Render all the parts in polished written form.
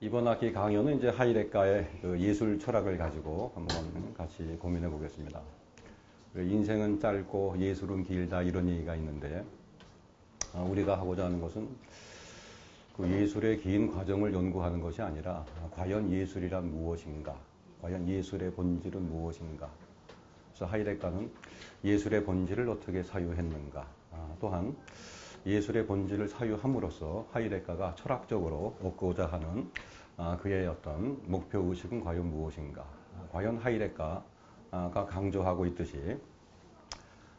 이번 학기 강연은 이제 하이데가의 그 예술 철학을 가지고 한번 같이 고민해 보겠습니다. 인생은 짧고 예술은 길다 이런 얘기가 있는데 우리가 하고자 하는 것은 그 예술의 긴 과정을 연구하는 것이 아니라 과연 예술이란 무엇인가? 과연 예술의 본질은 무엇인가? 그래서 하이데가는 예술의 본질을 어떻게 사유했는가? 또한 예술의 본질을 사유함으로써 하이데가가 철학적으로 얻고자 하는 그의 어떤 목표의식은 과연 무엇인가? 과연 하이데가가 강조하고 있듯이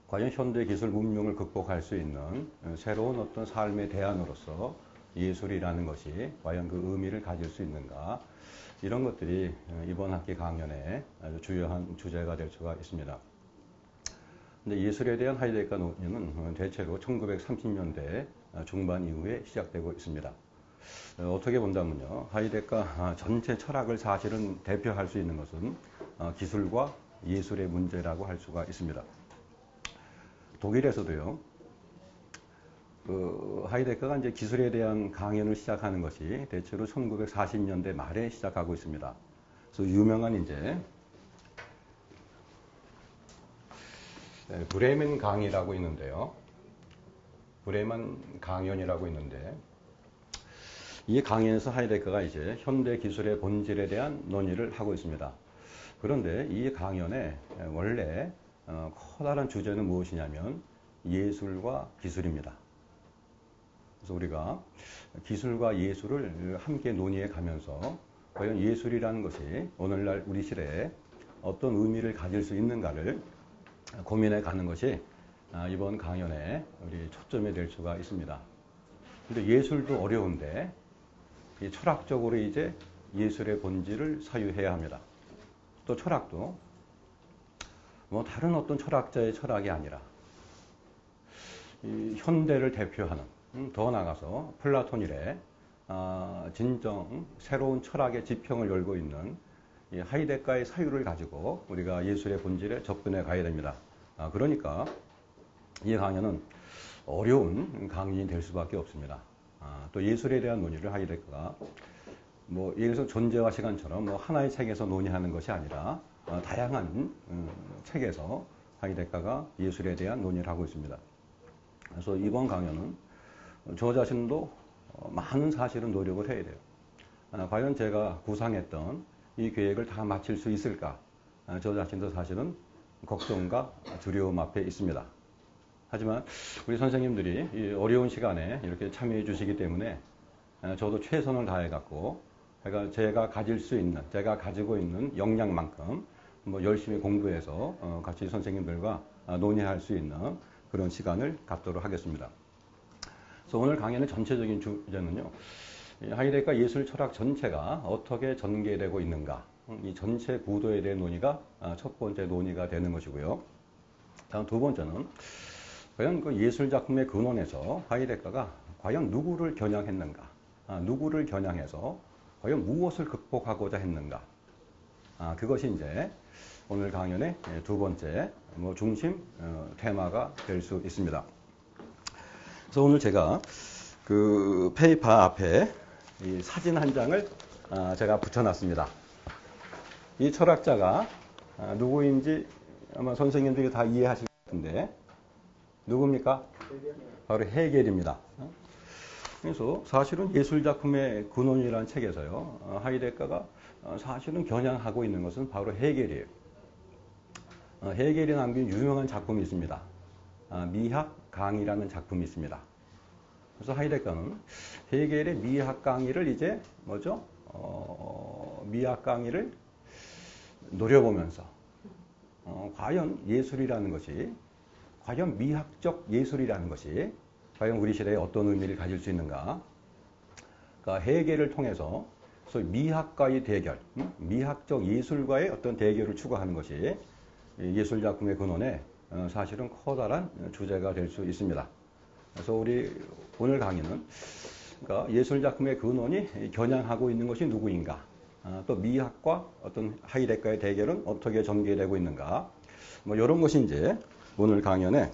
과연 현대기술 문명을 극복할 수 있는 새로운 어떤 삶의 대안으로서 예술이라는 것이 과연 그 의미를 가질 수 있는가? 이런 것들이 이번 학기 강연의 아주 주요한 주제가 될 수가 있습니다. 근데 예술에 대한 하이데가 논의는 대체로 1930년대 중반 이후에 시작되고 있습니다. 어떻게 본다면요, 하이데가 전체 철학을 사실은 대표할 수 있는 것은 기술과 예술의 문제라고 할 수가 있습니다. 독일에서도요, 하이데가가 이제 기술에 대한 강연을 시작하는 것이 대체로 1940년대 말에 시작하고 있습니다. 그래서 유명한 이제 브레멘 강의라고 있는데요. 브레멘 강연이라고 있는데 이 강연에서 하이데가가 이제 현대 기술의 본질에 대한 논의를 하고 있습니다. 그런데 이 강연의 원래 커다란 주제는 무엇이냐면 예술과 기술입니다. 그래서 우리가 기술과 예술을 함께 논의해 가면서 과연 예술이라는 것이 오늘날 우리 시대에 어떤 의미를 가질 수 있는가를 고민해 가는 것이 이번 강연의 우리 초점이 될 수가 있습니다. 근데 예술도 어려운데 철학적으로 이제 예술의 본질을 사유해야 합니다. 또 철학도 뭐 다른 어떤 철학자의 철학이 아니라 이 현대를 대표하는 더 나아가서 플라톤 이래 진정 새로운 철학의 지평을 열고 있는 이 하이데가의 사유를 가지고 우리가 예술의 본질에 접근해 가야 됩니다. 그러니까 이 강연은 어려운 강연이 될 수밖에 없습니다. 또 예술에 대한 논의를 하이데가가 뭐 예를 들어서 존재와 시간처럼 뭐 하나의 책에서 논의하는 것이 아니라 다양한 책에서 하이데가가 예술에 대한 논의를 하고 있습니다. 그래서 이번 강연은 저 자신도 많은 사실은 노력을 해야 돼요. 과연 제가 구상했던 이 계획을 다 마칠 수 있을까? 저 자신도 사실은 걱정과 두려움 앞에 있습니다. 하지만 우리 선생님들이 이 어려운 시간에 이렇게 참여해 주시기 때문에 저도 최선을 다해 갖고 제가 가지고 있는 역량만큼 뭐 열심히 공부해서 같이 선생님들과 논의할 수 있는 그런 시간을 갖도록 하겠습니다. 그래서 오늘 강연의 전체적인 주제는요, 하이데가 예술 철학 전체가 어떻게 전개되고 있는가, 이 전체 구도에 대한 논의가 첫 번째 논의가 되는 것이고요. 다음 두 번째는 과연 그 예술 작품의 근원에서 하이데가가 과연 누구를 겨냥했는가, 누구를 겨냥해서 과연 무엇을 극복하고자 했는가, 그것이 이제 오늘 강연의 두 번째 중심 테마가 될 수 있습니다. 그래서 오늘 제가 그 페이퍼 앞에 이 사진 한 장을 제가 붙여놨습니다. 이 철학자가 누구인지 아마 선생님들이 다 이해하실 것 같은데 누굽니까? 바로 헤겔입니다. 그래서 사실은 예술작품의 근원이라는 책에서요, 하이데가가 사실은 겨냥하고 있는 것은 바로 헤겔이에요. 헤겔이 남긴 유명한 작품이 있습니다. 미학 강의라는 작품이 있습니다. 그래서 하이데가는 헤겔의 미학 강의를 이제 미학 강의를 노려보면서 과연 예술이라는 것이, 과연 미학적 예술이라는 것이 과연 우리 시대에 어떤 의미를 가질 수 있는가. 그러니까 헤겔을 통해서 소위 미학과의 대결, 미학적 예술과의 어떤 대결을 추구하는 것이 예술작품의 근원에 사실은 커다란 주제가 될 수 있습니다. 그래서 우리 오늘 강의는 그러니까 예술작품의 근원이 겨냥하고 있는 것이 누구인가, 또 미학과 어떤 하이데가의 대결은 어떻게 전개되고 있는가, 뭐 이런 것이 이제 오늘 강연의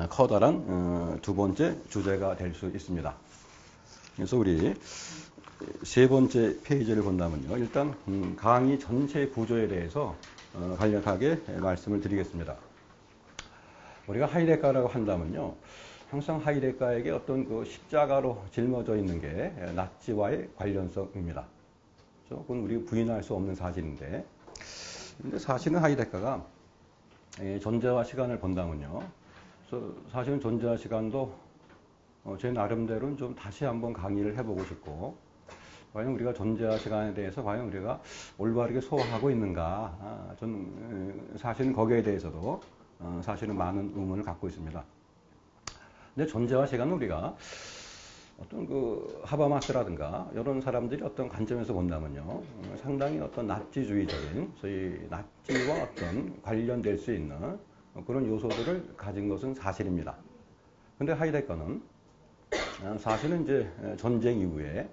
커다란 두 번째 주제가 될 수 있습니다. 그래서 우리 세 번째 페이지를 본다면요. 일단 강의 전체 구조에 대해서 간략하게 말씀을 드리겠습니다. 우리가 하이데가라고 한다면요. 항상 하이데가에게 어떤 그 십자가로 짊어져 있는 게 나치와의 관련성입니다. 그건 우리가 부인할 수 없는 사실인데, 근데 사실은 하이데가가 존재와 시간을 본다면요. 사실은 존재와 시간도 제 나름대로는 좀 다시 한번 강의를 해보고 싶고, 과연 우리가 존재와 시간에 대해서 과연 우리가 올바르게 소화하고 있는가, 저는 사실은 거기에 대해서도 사실은 많은 의문을 갖고 있습니다. 근데 존재와 시간은 우리가 어떤 그 하바마스라든가 이런 사람들이 어떤 관점에서 본다면요, 상당히 어떤 나치주의적인 소위 나치와 어떤 관련될 수 있는 그런 요소들을 가진 것은 사실입니다. 근데 하이데거는 사실은 이제 전쟁 이후에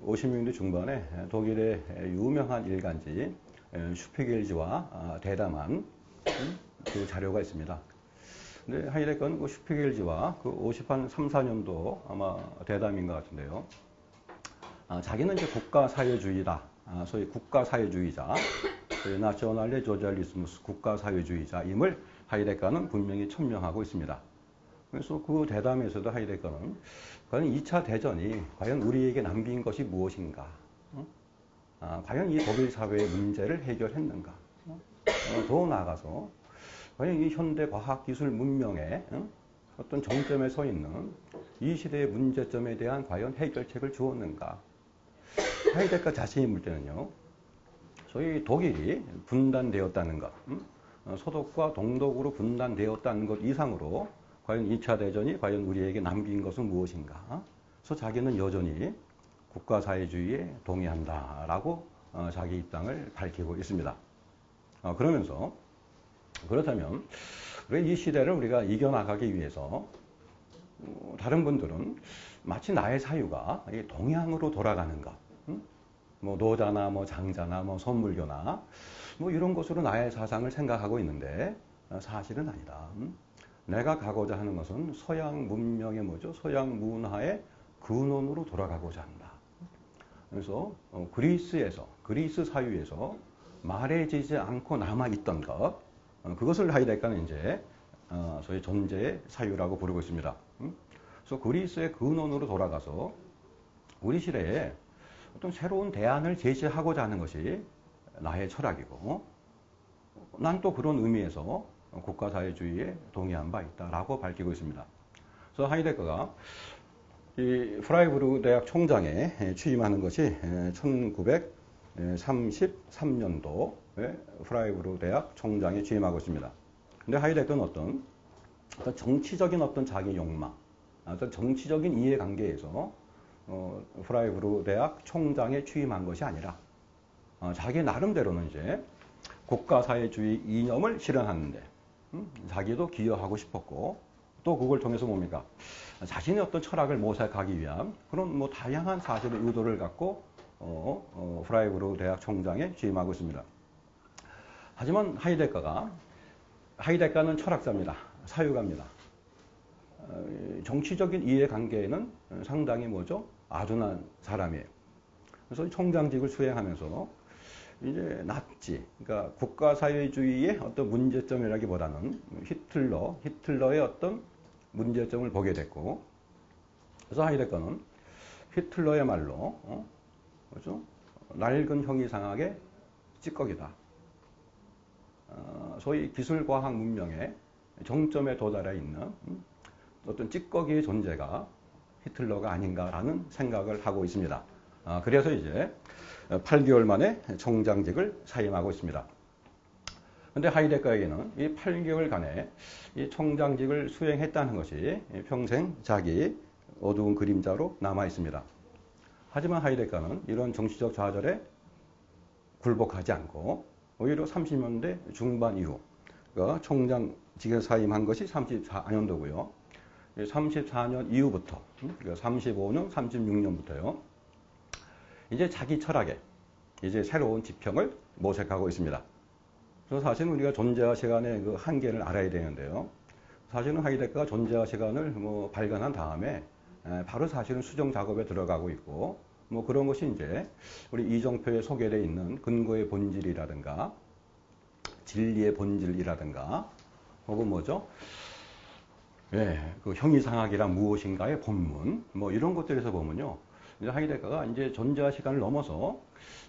50년대 중반에 독일의 유명한 일간지 슈피겔지와 대담한 그 자료가 있습니다. 근데 하이데거는 그 슈피겔지와 그 53, 4년도 아마 대담인 것 같은데요. 자기는 이제 국가사회주의다. 소위 국가사회주의자, 나셔널레 조잘리스무스 국가사회주의자임을 하이데거는 분명히 천명하고 있습니다. 그래서 그 대담에서도 하이데거는 과연 2차 대전이 과연 우리에게 남긴 것이 무엇인가? 과연 이 독일 사회의 문제를 해결했는가? 더 나아가서 과연 이 현대 과학 기술 문명의 어떤 정점에 서 있는 이 시대의 문제점에 대한 과연 해결책을 주었는가? 하이데거 자신이 볼 때는요, 소위 독일이 분단되었다는 것, 서독과 동독으로 분단되었다는 것 이상으로 과연 2차 대전이 과연 우리에게 남긴 것은 무엇인가? 그래서 자기는 여전히 국가사회주의에 동의한다라고 자기 입장을 밝히고 있습니다. 그러면서 그렇다면 이 시대를 우리가 이겨나가기 위해서 다른 분들은 마치 나의 사유가 동양으로 돌아가는 것, 뭐 노자나 뭐 장자나 뭐 선물교나 뭐 이런 것으로 나의 사상을 생각하고 있는데 사실은 아니다. 내가 가고자 하는 것은 서양 문명의 뭐죠? 서양 문화의 근원으로 돌아가고자 한다. 그래서 그리스 사유에서 말해지지 않고 남아있던 것, 그것을 하이데거는 이제 소위 존재의 사유라고 부르고 있습니다. 그래서 그리스의 근원으로 돌아가서 우리 시대에 어떤 새로운 대안을 제시하고자 하는 것이 나의 철학이고, 난 또 그런 의미에서 국가사회주의에 동의한 바 있다라고 밝히고 있습니다. 그래서 하이데거가 이 프라이부르크 대학 총장에 취임하는 것이 1933년도에 프라이부르크 대학 총장에 취임하고 있습니다. 근데 하이데거는 어떤 정치적인 어떤 자기 욕망, 어떤 정치적인 이해관계에서 프라이부르크 대학 총장에 취임한 것이 아니라 자기 나름대로는 이제 국가사회주의 이념을 실현하는데 자기도 기여하고 싶었고, 또 그걸 통해서 뭡니까? 자신의 어떤 철학을 모색하기 위한 그런 뭐 다양한 사실의 의도를 갖고 프라이부르크 대학 총장에 취임하고 있습니다. 하지만 하이데거는 철학자입니다. 사유가입니다. 정치적인 이해관계에는 상당히 뭐죠? 아둔한 사람이에요. 그래서 총장직을 수행하면서 이제 나치, 그러니까 국가사회주의의 어떤 문제점이라기보다는 히틀러의 어떤 문제점을 보게 됐고, 그래서 하이데거는 히틀러의 말로 뭐죠? 낡은 형이상학의 찌꺼기다. 소위 기술과학 문명의 정점에 도달해 있는 어떤 찌꺼기의 존재가 히틀러가 아닌가라는 생각을 하고 있습니다. 그래서 이제 8개월 만에 총장직을 사임하고 있습니다. 그런데 하이데거에게는 이 8개월간의 이 총장직을 수행했다는 것이 평생 자기 어두운 그림자로 남아 있습니다. 하지만 하이데거는 이런 정치적 좌절에 굴복하지 않고 오히려 30년대 중반 이후, 그러니까 총장직에 사임한 것이 34년도고요. 34년 이후부터, 그러니까 35년, 36년부터요. 이제 자기 철학에 이제 새로운 지평을 모색하고 있습니다. 그래서 사실은 우리가 존재와 시간의 그 한계를 알아야 되는데요. 사실은 하이데거가 존재와 시간을 발견한 다음에 바로 사실은 수정 작업에 들어가고 있고, 뭐 그런 것이 이제 우리 이정표에 소개되어 있는 근거의 본질이라든가 진리의 본질이라든가 혹은 뭐죠? 예, 그 형이상학이란 무엇인가의 본문 뭐 이런 것들에서 보면요. 이제 하이데거가 이제 존재와 시간을 넘어서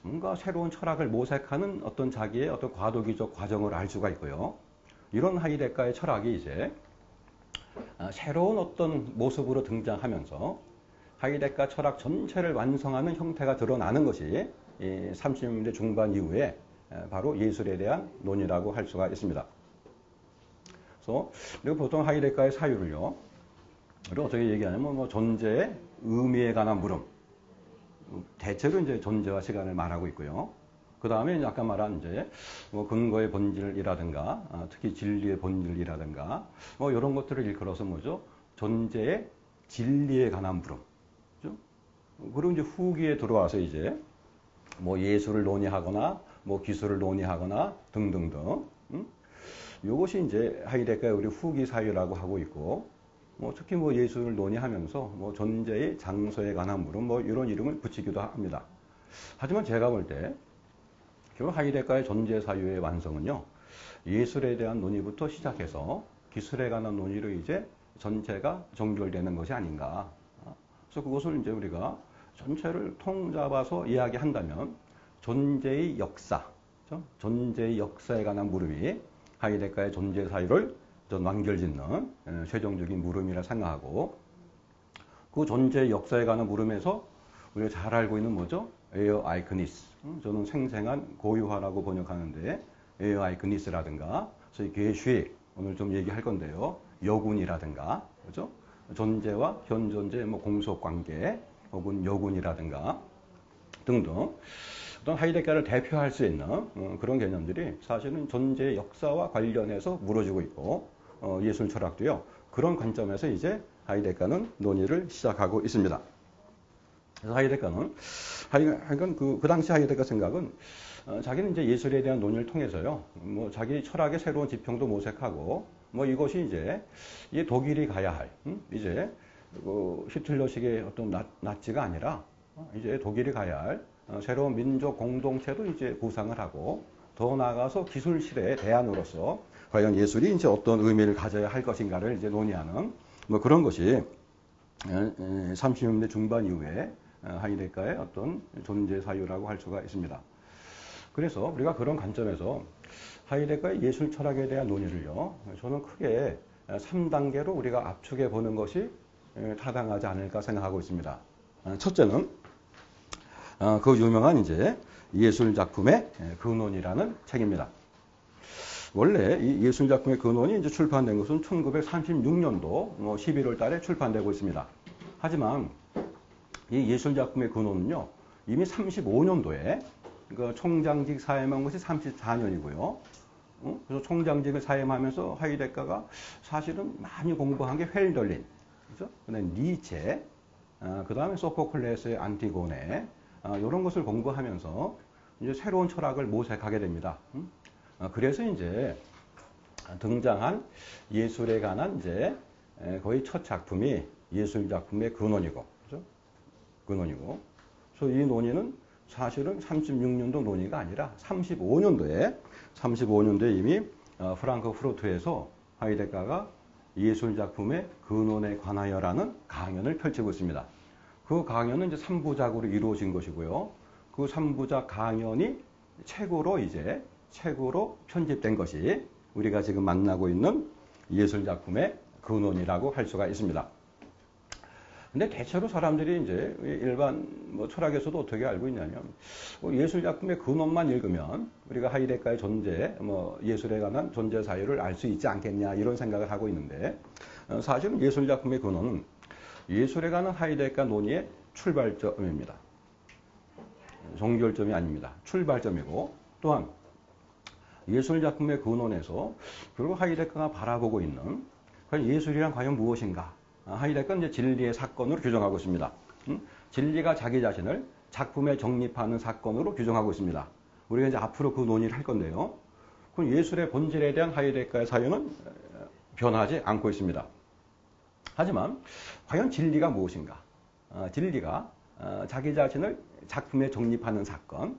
뭔가 새로운 철학을 모색하는 어떤 자기의 어떤 과도기적 과정을 알 수가 있고요. 이런 하이데거의 철학이 이제 새로운 어떤 모습으로 등장하면서 하이데거 철학 전체를 완성하는 형태가 드러나는 것이 이 30년대 중반 이후에 바로 예술에 대한 논의라고 할 수가 있습니다. 그래서 우리가 보통 하이데거의 사유를요, 우리가 어떻게 얘기하냐면 뭐 존재의 의미에 관한 물음, 대체로 이제 존재와 시간을 말하고 있고요. 그 다음에 아까 말한 이제 뭐 근거의 본질이라든가 특히 진리의 본질이라든가 뭐 이런 것들을 일컬어서 뭐죠? 존재의 진리에 관한 물음. 그죠? 그리고 이제 후기에 들어와서 이제 뭐 예술을 논의하거나 뭐 기술을 논의하거나 등등등. 이것이 이제 하이데거의 우리 후기 사유라고 하고 있고, 뭐 특히 뭐 예술을 논의하면서 뭐 존재의 장소에 관한 물음 뭐 이런 이름을 붙이기도 합니다. 하지만 제가 볼 때 결국 하이데거의 존재 사유의 완성은요, 예술에 대한 논의부터 시작해서 기술에 관한 논의로 이제 전체가 종결되는 것이 아닌가. 그래서 그것을 이제 우리가 전체를 통잡아서 이야기한다면 존재의 역사, 그렇죠? 존재의 역사에 관한 물음이 하이데거의 존재 사유를 완결짓는 최종적인 물음이라 생각하고, 그 존재의 역사에 관한 물음에서 우리가 잘 알고 있는 뭐죠? 에어 아이크니스. 저는 생생한 고유화라고 번역하는데 에어 아이크니스라든가 저희 게슈 오늘 좀 얘기할 건데요. 여군이라든가 그죠? 존재와 현존재 뭐 공속 관계 혹은 여군이라든가 등등 어떤 하이데거를 대표할 수 있는 그런 개념들이 사실은 존재의 역사와 관련해서 물어지고 있고 예술 철학도요. 그런 관점에서 이제 하이데거는 논의를 시작하고 있습니다. 그래서 하이데거는 그 당시 하이데거 생각은 자기는 이제 예술에 대한 논의를 통해서요. 뭐 자기 철학의 새로운 지평도 모색하고 뭐 이것이 이제 이 독일이 가야 할 이제 그 히틀러식의 어떤 나치가 아니라 이제 독일이 가야 할 새로운 민족 공동체도 이제 구상을 하고 더 나아가서 기술실의 대안으로서 과연 예술이 이제 어떤 의미를 가져야 할 것인가를 이제 논의하는 뭐 그런 것이 30년대 중반 이후에 하이데거의 어떤 존재 사유라고 할 수가 있습니다. 그래서 우리가 그런 관점에서 하이데거의 예술 철학에 대한 논의를요, 저는 크게 3단계로 우리가 압축해 보는 것이 타당하지 않을까 생각하고 있습니다. 첫째는 그 유명한 이제 예술 작품의 근원이라는 책입니다. 원래 이 예술 작품의 근원이 이제 출판된 것은 1936년도 11월 달에 출판되고 있습니다. 하지만 이 예술 작품의 근원은요, 이미 35년도에 그러니까 총장직 사임한 것이 34년이고요. 그래서 총장직을 사임하면서 하이데거가 사실은 많이 공부한 게 헬덜린, 그죠? 그다음에 니체, 그 다음에 소포클레스의 안티고네, 이런 것을 공부하면서 이제 새로운 철학을 모색하게 됩니다. 그래서 이제 등장한 예술에 관한 이제 거의 첫 작품이 예술 작품의 근원이고, 그죠? 근원이고. 그래서 이 논의는 사실은 36년도 논의가 아니라 35년도에 이미 프랑크푸르트에서 하이데거가 예술 작품의 근원에 관하여라는 강연을 펼치고 있습니다. 그 강연은 이제 3부작으로 이루어진 것이고요. 그 3부작 강연이 책으로 편집된 것이 우리가 지금 만나고 있는 예술 작품의 근원이라고 할 수가 있습니다. 근데 대체로 사람들이 이제 일반 철학에서도 어떻게 알고 있냐면 예술 작품의 근원만 읽으면 우리가 하이데거의 존재, 예술에 관한 존재 사유를 알 수 있지 않겠냐 이런 생각을 하고 있는데 사실은 예술 작품의 근원은 예술에 관한 하이데거 논의의 출발점입니다. 종결점이 아닙니다. 출발점이고 또한 예술 작품의 근원에서 그리고 하이데거가 바라보고 있는 예술이란 과연 무엇인가? 하이데거는 이제 진리의 사건으로 규정하고 있습니다. 진리가 자기 자신을 작품에 정립하는 사건으로 규정하고 있습니다. 우리가 이제 앞으로 그 논의를 할 건데요. 그럼 예술의 본질에 대한 하이데거의 사유는 변하지 않고 있습니다. 하지만 과연 진리가 무엇인가? 진리가 자기 자신을 작품에 정립하는 사건.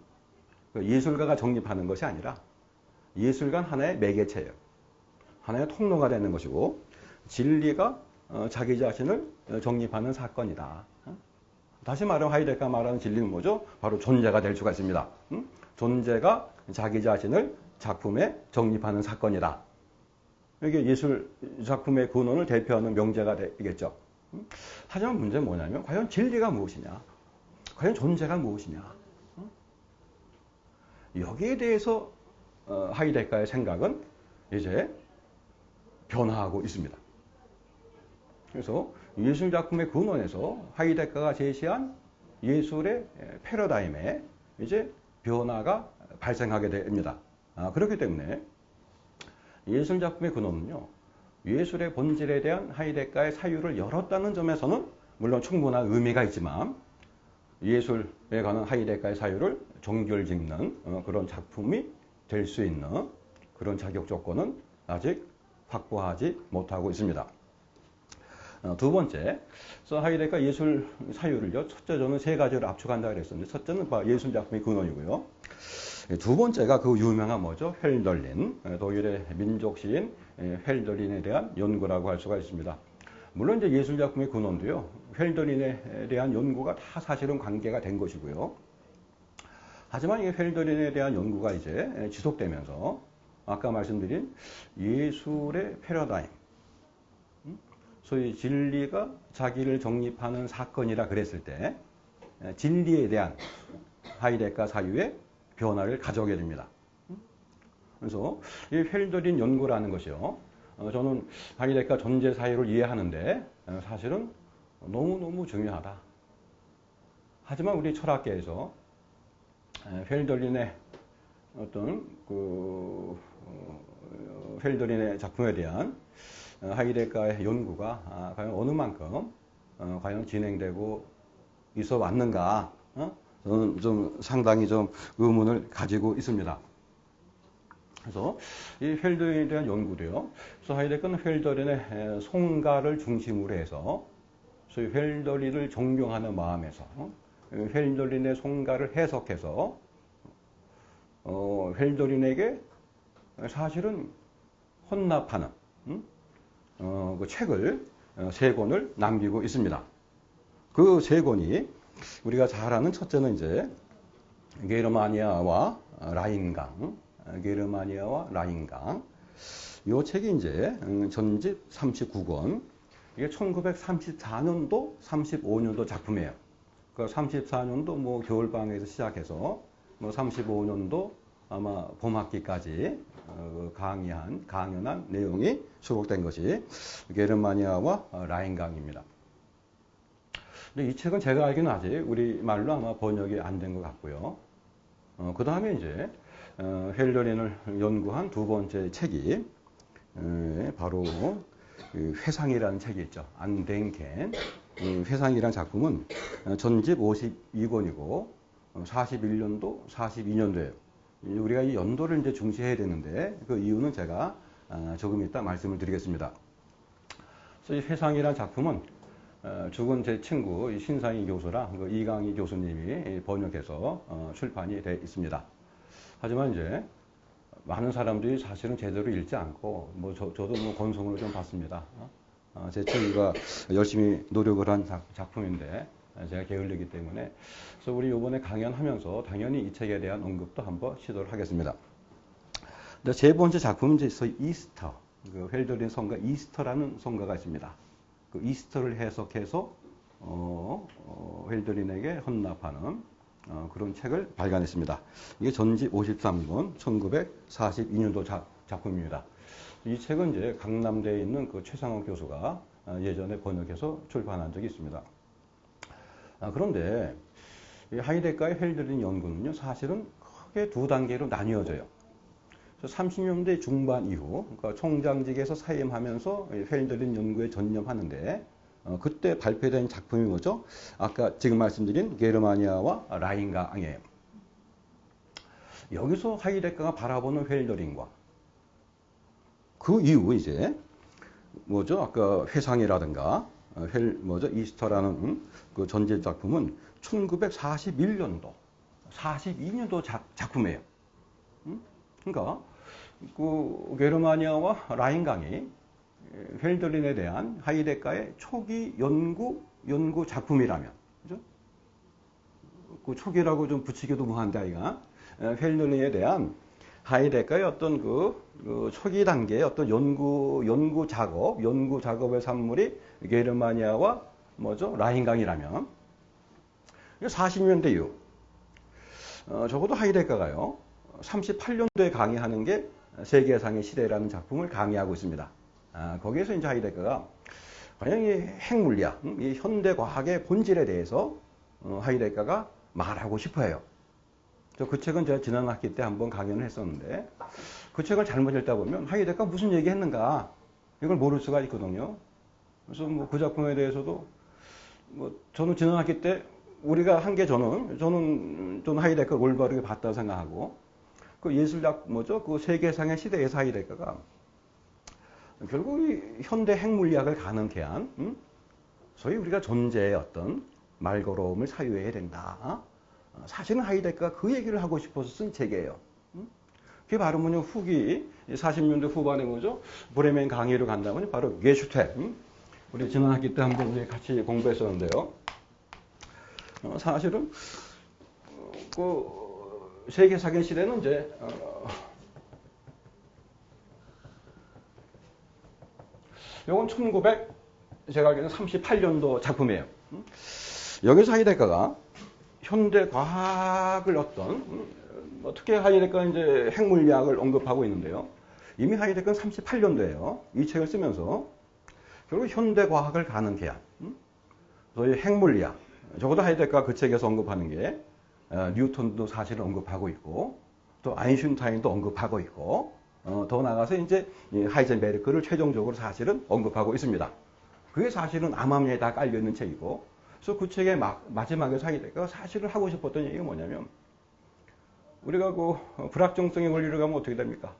예술가가 정립하는 것이 아니라 예술가는 하나의 매개체예요. 하나의 통로가 되는 것이고 진리가 자기 자신을 정립하는 사건이다. 다시 말하면 하이데거가 말하는 진리는 뭐죠? 바로 존재가 될 수가 있습니다. 존재가 자기 자신을 작품에 정립하는 사건이다. 이게 예술 작품의 근원을 대표하는 명제가 되겠죠. 하지만 문제는 뭐냐면 과연 진리가 무엇이냐? 과연 존재가 무엇이냐? 여기에 대해서 하이데거의 생각은 이제 변화하고 있습니다. 그래서 예술 작품의 근원에서 하이데거가 제시한 예술의 패러다임에 이제 변화가 발생하게 됩니다. 그렇기 때문에 예술 작품의 근원은요, 예술의 본질에 대한 하이데거의 사유를 열었다는 점에서는 물론 충분한 의미가 있지만 예술에 관한 하이데거의 사유를 종결짓는 그런 작품이 될 수 있는 그런 자격 조건은 아직 확보하지 못하고 있습니다. 두 번째, 하이데거가 예술 사유를요, 첫째 저는 세 가지를 압축한다 그랬었는데, 첫째는 예술 작품의 근원이고요. 두 번째가 그 유명한 뭐죠? 헬덜린, 독일의 민족 시인 헬덜린에 대한 연구라고 할 수가 있습니다. 물론 이제 예술 작품의 근원도요, 헬덜린에 대한 연구가 다 사실은 관계가 된 것이고요. 하지만 이 헬덜린에 대한 연구가 이제 지속되면서 아까 말씀드린 예술의 패러다임, 소위 진리가 자기를 정립하는 사건이라 그랬을 때 진리에 대한 하이데거 사유의 변화를 가져오게 됩니다. 그래서 이 헬덜린 연구라는 것이요, 저는 하이데거 존재 사유를 이해하는데 사실은 너무너무 중요하다. 하지만 우리 철학계에서 헬덜린의 어떤 헬덜린의 작품에 대한 하이데거의 연구가 과연 어느 만큼 과연 진행되고 있어 왔는가, 저는 좀 상당히 좀 의문을 가지고 있습니다. 그래서 이 헬덜린에 대한 연구도요, 그래서 하이데거는 헬덜린의 송가를 중심으로 해서 소위 헬덜린을 존경하는 마음에서 헬덜린의 송가를 해석해서 헬덜린에게 사실은 혼납하는 그 책을 세 권을 남기고 있습니다. 그 세 권이 우리가 잘 아는 첫째는 이제 게르마니아와 라인강, 게르마니아와 라인강. 이 책이 이제 전집 39권. 이게 1934년도, 35년도 작품이에요. 그 34년도 뭐 겨울방학에서 시작해서 뭐 35년도 아마 봄학기까지 강연한 내용이 수록된 것이 게르마니아와 라인강입니다. 근데 이 책은 제가 알기로는 아직 우리말로 아마 번역이 안 된 것 같고요. 그 다음에 이제 헬덜린을 연구한 두 번째 책이 바로 회상이라는 책이 있죠. 안덴켄. 회상이라는 작품은 전집 52권이고 41년도, 42년도예요. 우리가 이 연도를 이제 중시해야 되는데 그 이유는 제가 조금 이따 말씀을 드리겠습니다. 그래서 이 회상이라는 작품은 죽은 제 친구 신상희 교수랑 그 이강희 교수님이 번역해서 출판이 되어 있습니다. 하지만 이제 많은 사람들이 사실은 제대로 읽지 않고 뭐 저도 뭐 건성으로 좀 봤습니다. 제 친구가 열심히 노력을 한 작품인데 제가 게을르기 때문에 그래서 우리 이번에 강연하면서 당연히 이 책에 대한 언급도 한번 시도를 하겠습니다. 근데 세 번째 작품은 이제 이스터, 그 헬덜린 성가 이스터라는 성가가 있습니다. 그 이스터를 해석해서 헬덜린에게 헌납하는 그런 책을 발간했습니다. 이게 전집 53권 1942년도 작품입니다. 이 책은 이제 강남대에 있는 그 최상원 교수가 예전에 번역해서 출판한 적이 있습니다. 그런데 이 하이데거의 헬덜린 연구는요, 사실은 크게 두 단계로 나뉘어져요. 30년대 중반 이후, 그러니까 총장직에서 사임하면서 헬덜린 연구에 전념하는데, 그때 발표된 작품이 뭐죠? 아까 지금 말씀드린 게르마니아와 라인강이에요. 여기서 하이데거가 바라보는 헬덜린과 그 이후 이제 뭐죠? 아까 회상이라든가 이스터라는 그 전집 작품은 1941년도, 42년도 작품이에요. 그러니까 그 게르마니아와 라인강이 헬들린에 대한 하이데거의 초기 연구 작품이라면, 그죠? 그 초기라고 좀 붙이기도 뭐한데, 아이가 헬들린에 대한 하이데거의 어떤 그 초기 단계의 어떤 연구 작업의 산물이 게르마니아와 뭐죠? 라인강이라면, 40년대 이후, 적어도 하이데거가요, 38년도에 강의하는 게 세계상의 시대라는 작품을 강의하고 있습니다. 거기에서 이제 하이데거가 과연 이 핵물리학, 이 현대 과학의 본질에 대해서 하이데거가 말하고 싶어해요. 그 책은 제가 지난 학기 때 한번 강연을 했었는데, 그 책을 잘못 읽다 보면 하이데거가 무슨 얘기했는가 이걸 모를 수가 있거든요. 그래서 뭐 그 작품에 대해서도 뭐 저는 지난 학기 때 우리가 한 게 저는 하이데거 올바르게 봤다고 생각하고, 그 예술학 뭐죠? 그 세계상의 시대에서 하이데거가 결국 이 현대 핵물리학을 가능케 한 소위 우리가 존재의 어떤 말걸음을 사유해야 된다. 사실은 하이데거가 그 얘기를 하고 싶어서 쓴 책이에요. 그게 바로 뭐냐, 후기 40년대 후반에 뭐죠? 브레멘 강의로 간다면 바로 게슈테. 우리 지난 학기 때 한번 우리 같이 공부했었는데요. 사실은 그 세계사계 시대는 이제 이건 제가 알기로는 38년도 작품이에요. 여기서 하이데거가 현대 과학을 특히 하이데거가 이제 핵물리학을 언급하고 있는데요. 이미 하이데거는 38년도에요. 이 책을 쓰면서 결국 현대 과학을 가능케 한 소위 핵물리학. 적어도 하이데거가 그 책에서 언급하는 게 뉴턴도 사실은 언급하고 있고, 또 아인슈타인도 언급하고 있고, 더 나아가서 이제 하이젠베르크를 최종적으로 사실은 언급하고 있습니다. 그게 사실은 암암리에 다 깔려 있는 책이고, 그래서 그 책의 마지막에서 하이데거가 사실은 하고 싶었던 얘기가 뭐냐면, 우리가 그 불확정성의 원리를 가면 어떻게 됩니까?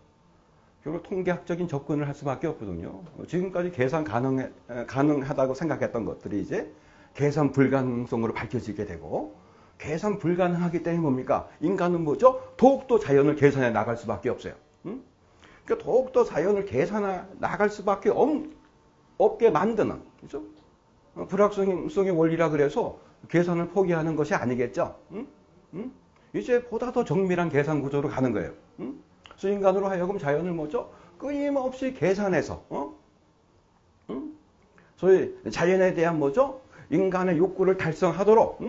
결국 통계학적인 접근을 할 수밖에 없거든요. 지금까지 계산 가능하다고 생각했던 것들이 이제 계산 불가능성으로 밝혀지게 되고, 계산 불가능하기 때문에 뭡니까? 인간은 뭐죠? 더욱더 자연을 계산해 나갈 수밖에 없어요. 그러니까 더욱더 자연을 계산해 나갈 수밖에 없게 만드는, 그죠? 불확정성의 원리라 그래서 계산을 포기하는 것이 아니겠죠? 이제 보다 더 정밀한 계산 구조로 가는 거예요. 그래서 인간으로 하여금 자연을 뭐죠? 끊임없이 계산해서, 소위 자연에 대한 뭐죠? 인간의 욕구를 달성하도록,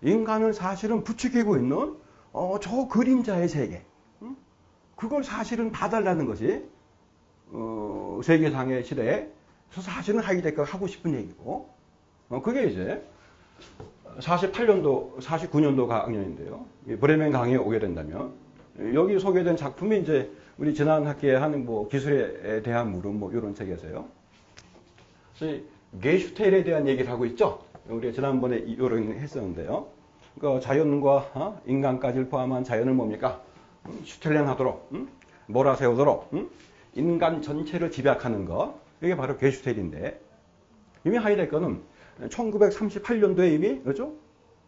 인간을 사실은 부추기고 있는 저 그림자의 세계, 그걸 사실은 봐달라는 것이 세계상의 시대에 사실은 하이데거가 하고 싶은 얘기고, 그게 이제 48년도, 49년도 강연인데요. 브레멘 강의에 오게 된다면, 여기 소개된 작품이 이제 우리 지난 학기에 하는 뭐 기술에 대한 물음 뭐 이런 책에서요. 게슈텔에 대한 얘기를 하고 있죠. 우리 지난번에 이런 했었는데요. 그러니까 자연과 인간까지를 포함한 자연을 뭡니까? 슈텔렌하도록, 몰아세우도록, 인간 전체를 집약하는 것. 이게 바로 게슈텔인데, 이미 하이데거는 1938년도에 이미, 그렇죠?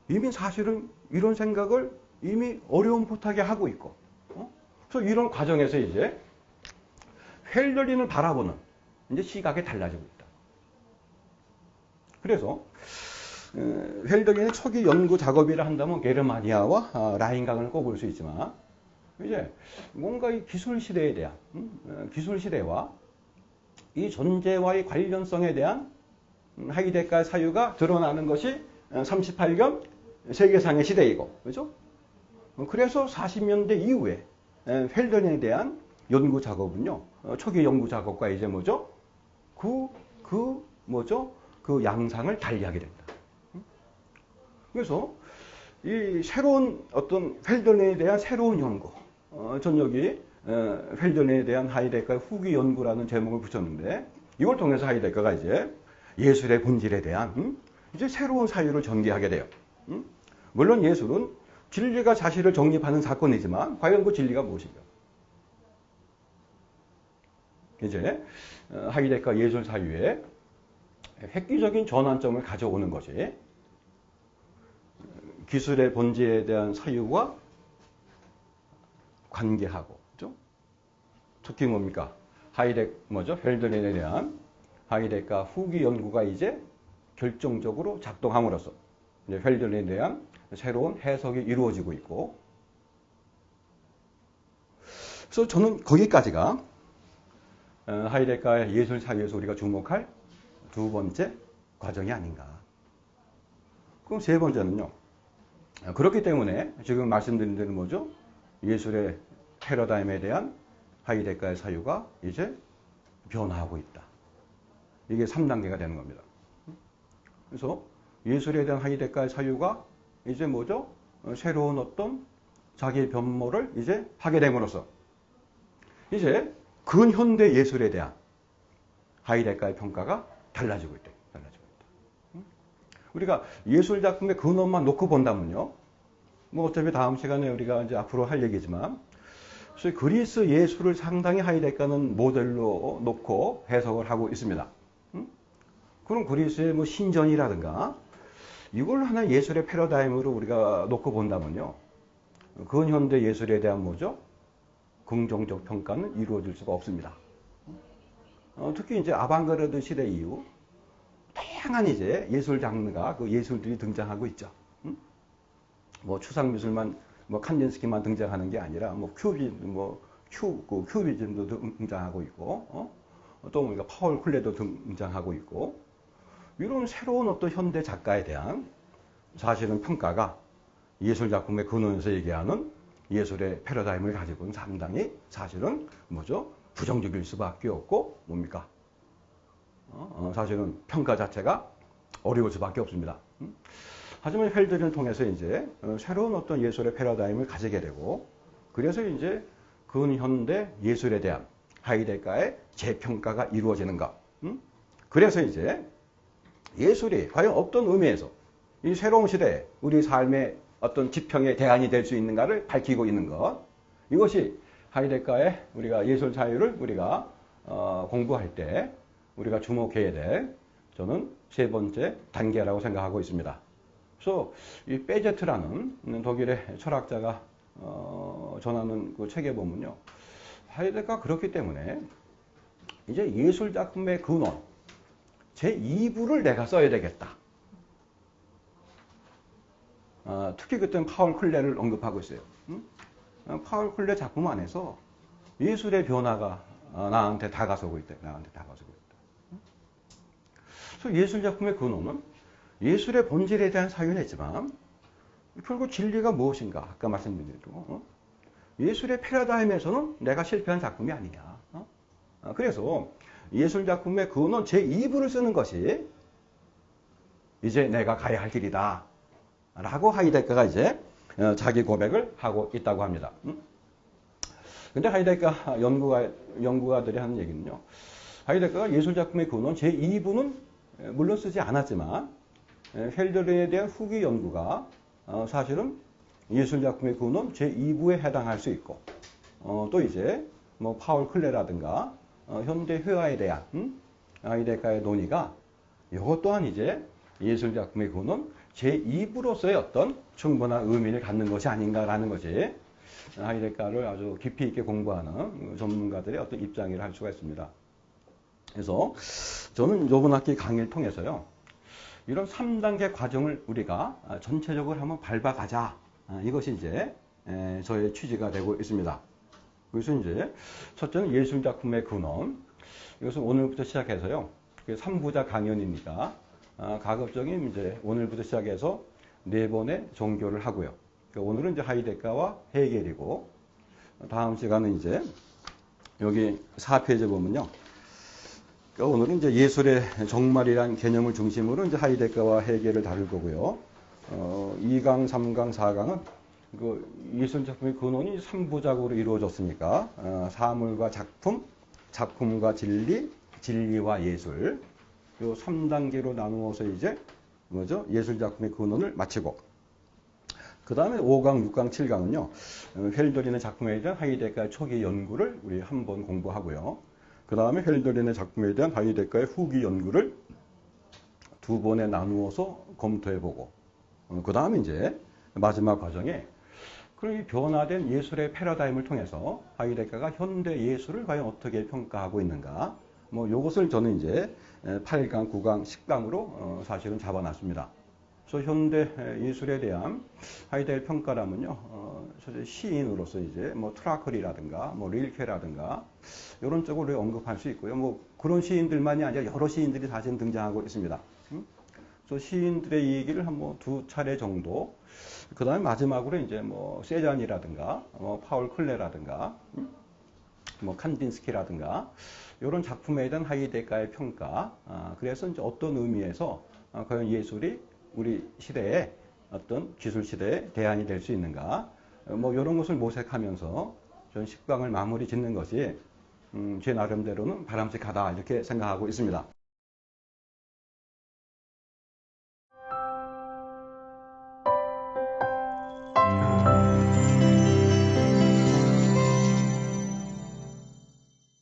이미 사실은 이런 생각을 이미 어려움부터하게 하고 있고, 그래서 이런 과정에서 이제 헬들린을 바라보는 이제 시각이 달라지고 있다. 그래서 헬들린의 초기 연구 작업이라 한다면 게르마니아와 라인강을 꼽을 수 있지만, 이제 뭔가 이 기술 시대에 대한 기술 시대와 이 존재와의 관련성에 대한 하이데거의 사유가 드러나는 것이 38년 세계상의 시대이고, 그렇죠? 그래서 40년대 이후에 헬든에 대한 연구 작업은요, 초기 연구 작업과 이제 뭐죠? 그 양상을 달리하게 된다. 그래서 이 새로운 어떤 헬든에 대한 새로운 연구, 전 여기 헬든에 대한 하이데거의 후기 연구라는 제목을 붙였는데, 이걸 통해서 하이데거가 이제 예술의 본질에 대한 이제 새로운 사유를 전개하게 돼요. 물론 예술은 진리가 자신을 정립하는 사건이지만 과연 그 진리가 무엇인가? 이제 하이데거 예술 사유에 획기적인 전환점을 가져오는 것이 기술의 본질에 대한 사유와 관계하고, 그죠? 특히 뭡니까? 헬더린에 대한 하이데가 후기 연구가 이제 결정적으로 작동함으로써 이제 헬더린에 대한 새로운 해석이 이루어지고 있고, 그래서 저는 거기까지가 하이데가의 예술 사유에서 우리가 주목할 두 번째 과정이 아닌가. 그럼 세 번째는요. 그렇기 때문에 지금 말씀드린 대로 뭐죠? 예술의 패러다임에 대한 하이데가의 사유가 이제 변화하고 있다. 이게 3단계가 되는 겁니다. 그래서 예술에 대한 하이데가의 사유가 이제 뭐죠? 새로운 어떤 자기 변모를 이제 하게 됨으로써 이제 근현대 예술에 대한 하이데가의 평가가 달라지고 있다. 우리가 예술 작품의 근원만 놓고 본다면요. 뭐 어차피 다음 시간에 우리가 이제 앞으로 할 얘기지만, 그래서 그리스 예술을 상당히 하이데가는 모델로 놓고 해석을 하고 있습니다. 그럼 그리스의 뭐 신전이라든가 이걸 하나 예술의 패러다임으로 우리가 놓고 본다면요. 근현대 예술에 대한 뭐죠? 긍정적 평가는 이루어질 수가 없습니다. 특히 이제 아방가르드 시대 이후 다양한 이제 예술 장르가 그 예술들이 등장하고 있죠. 뭐 추상 미술만 뭐 칸딘스키만 등장하는 게 아니라 뭐 큐비즘도 등장하고 있고, 또 우리가 파울 클레도 등장하고 있고, 이런 새로운 어떤 현대 작가에 대한 사실은 평가가 예술 작품의 근원에서 얘기하는 예술의 패러다임을 가지고는 상당히 사실은 뭐죠? 부정적일 수밖에 없고 뭡니까? 사실은 평가 자체가 어려울 수밖에 없습니다. 하지만 헬더린을 통해서 이제 새로운 어떤 예술의 패러다임을 가지게 되고, 그래서 이제 근현대 예술에 대한 하이데가의 재평가가 이루어지는 것. 그래서 이제 예술이 과연 어떤 의미에서 이 새로운 시대에 우리 삶의 어떤 지평의 대안이 될 수 있는가를 밝히고 있는 것. 이것이 하이데가의 우리가 예술 자유를 우리가 공부할 때 우리가 주목해야 될 저는 세 번째 단계라고 생각하고 있습니다. 그래서 이 베제트라는 독일의 철학자가 전하는 그 책에 보면요. 하이데가 그렇기 때문에 이제 예술 작품의 근원 제2부를 내가 써야 되겠다. 특히 그때는 파울 클레를 언급하고 있어요. 파울 클레 작품 안에서 예술의 변화가 나한테 다가서고 있다. 그래서 예술 작품의 근원은 예술의 본질에 대한 사유는 있지만 결국 진리가 무엇인가? 아까 말씀드린 대로 예술의 패러다임에서는 내가 실패한 작품이 아니냐. 그래서 예술 작품의 근원 제2부를 쓰는 것이 이제 내가 가야 할 길이다. 라고 하이데가가 이제 자기 고백을 하고 있다고 합니다. 근데 하이데가 연구가들이 하는 얘기는요. 하이데가가 예술 작품의 근원 제2부는 물론 쓰지 않았지만 헬더린에 대한 후기 연구가 사실은 예술 작품의 근원 제2부에 해당할 수 있고, 또 이제 뭐 파울 클레라든가 현대 회화에 대한 하이데가의 논의가 이것 또한 이제 예술 작품의 근원 제2부로서의 어떤 충분한 의미를 갖는 것이 아닌가라는 것이 하이데가를 아주 깊이 있게 공부하는 전문가들의 어떤 입장이라 할 수가 있습니다. 그래서 저는 이번 학기 강의를 통해서요. 이런 3단계 과정을 우리가 전체적으로 한번 밟아가자. 이것이 이제 저의 취지가 되고 있습니다. 그래서 이제 첫째는 예술작품의 근원. 이것은 오늘부터 시작해서요. 3부자 강연이니까 가급적인 이제 오늘부터 시작해서 4번의 종교를 하고요. 오늘은 이제 하이데가와 헤겔이고, 다음 시간은 이제 여기 4페이지 보면요. 오늘은 이제 예술의 정말이란 개념을 중심으로 이제 하이데가와 헤겔을 다룰 거고요. 2강, 3강, 4강은 그 예술 작품의 근원이 3부작으로 이루어졌으니까 사물과 작품, 작품과 진리, 진리와 예술 요 3단계로 나누어서 이제 뭐죠? 예술 작품의 근원을 마치고, 그 다음에 5강, 6강, 7강은요. 헬더린의 작품에 대한 하이데가의 초기 연구를 우리 한번 공부하고요. 그 다음에 헬더린의 작품에 대한 하이데가의 후기 연구를 2번에 나누어서 검토해보고, 그 다음에 이제 마지막 과정에 그럼 이 변화된 예술의 패러다임을 통해서 하이데거가 현대 예술을 과연 어떻게 평가하고 있는가? 뭐 요것을 저는 이제 8강, 9강, 10강으로 사실은 잡아놨습니다. 그래서 현대 예술에 대한 하이데거의 평가라면요, 사실 시인으로서 이제 뭐 트라클이라든가 뭐 릴케라든가 이런 쪽으로 언급할 수 있고요. 뭐 그런 시인들만이 아니라 여러 시인들이 사실 등장하고 있습니다. 그래서 시인들의 얘기를 한 뭐 두 차례 정도. 그 다음에 마지막으로 이제 뭐 세잔이라든가 뭐 파울 클레라든가 뭐 칸딘스키라든가 이런 작품에 대한 하이데거의 평가. 그래서 이제 어떤 의미에서 과연 예술이 우리 시대의 어떤 기술 시대의 대안이 될 수 있는가. 뭐 이런 것을 모색하면서 전 10강을 마무리 짓는 것이 제 나름대로는 바람직하다 이렇게 생각하고 있습니다.